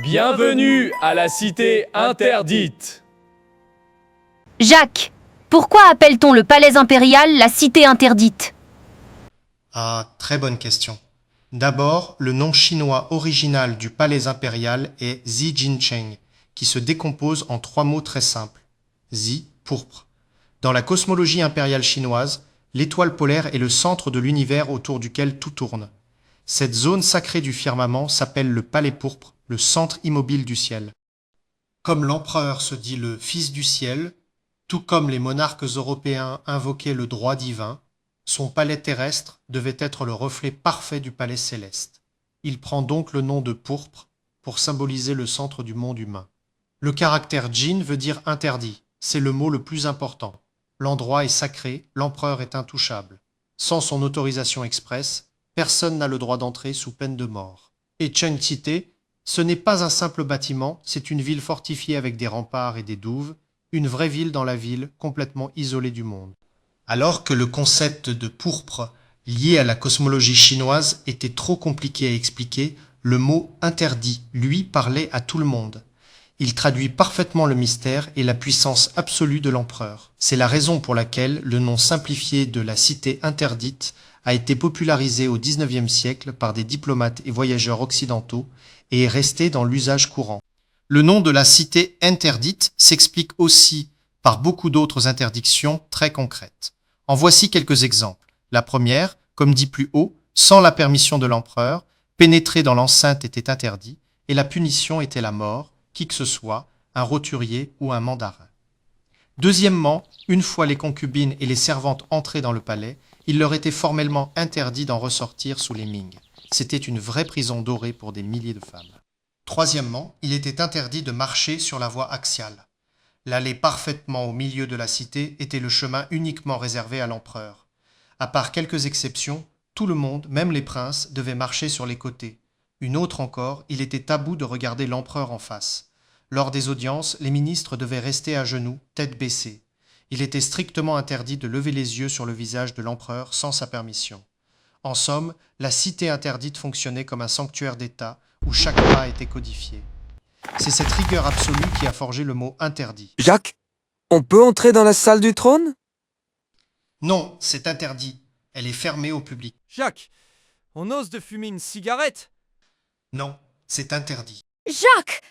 Bienvenue à la cité interdite. Jacques, pourquoi appelle-t-on le palais impérial la cité interdite? Ah, très bonne question. D'abord, le nom chinois original du palais impérial est Zi Jincheng, qui se décompose en trois mots très simples. Zi, pourpre. Dans la cosmologie impériale chinoise, l'étoile polaire est le centre de l'univers autour duquel tout tourne. Cette zone sacrée du firmament s'appelle le palais pourpre, le centre immobile du ciel. Comme l'empereur se dit le fils du ciel, tout comme les monarques européens invoquaient le droit divin, son palais terrestre devait être le reflet parfait du palais céleste. Il prend donc le nom de pourpre pour symboliser le centre du monde humain. Le caractère Jin veut dire interdit, c'est le mot le plus important. L'endroit est sacré, l'empereur est intouchable. Sans son autorisation expresse, personne n'a le droit d'entrer sous peine de mort. Et Chengcité, ce n'est pas un simple bâtiment, c'est une ville fortifiée avec des remparts et des douves, une vraie ville dans la ville, complètement isolée du monde. Alors que le concept de pourpre lié à la cosmologie chinoise était trop compliqué à expliquer, le mot interdit, lui, parlait à tout le monde. Il traduit parfaitement le mystère et la puissance absolue de l'empereur. C'est la raison pour laquelle le nom simplifié de la cité interdite a été popularisé au XIXe siècle par des diplomates et voyageurs occidentaux et est resté dans l'usage courant. Le nom de la cité interdite s'explique aussi par beaucoup d'autres interdictions très concrètes. En voici quelques exemples. La première, comme dit plus haut, sans la permission de l'empereur, pénétrer dans l'enceinte était interdit et la punition était la mort, qui que ce soit, un roturier ou un mandarin. Deuxièmement, une fois les concubines et les servantes entrées dans le palais, il leur était formellement interdit d'en ressortir sous les Ming. C'était une vraie prison dorée pour des milliers de femmes. Troisièmement, il était interdit de marcher sur la voie axiale. L'allée parfaitement au milieu de la cité était le chemin uniquement réservé à l'empereur. À part quelques exceptions, tout le monde, même les princes, devait marcher sur les côtés. Une autre encore, il était tabou de regarder l'empereur en face. Lors des audiences, les ministres devaient rester à genoux, tête baissée. Il était strictement interdit de lever les yeux sur le visage de l'empereur sans sa permission. En somme, la cité interdite fonctionnait comme un sanctuaire d'État où chaque pas était codifié. C'est cette rigueur absolue qui a forgé le mot interdit. Jacques, on peut entrer dans la salle du trône? Non, c'est interdit. Elle est fermée au public. Jacques, on ose de fumer une cigarette? Non, c'est interdit. Jacques,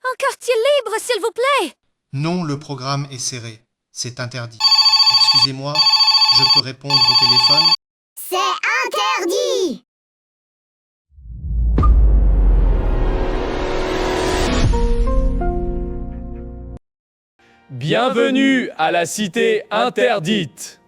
un quartier libre, s'il vous plaît. Non, le programme est serré. C'est interdit. Excusez-moi, je peux répondre au téléphone? C'est interdit! Bienvenue à la cité interdite.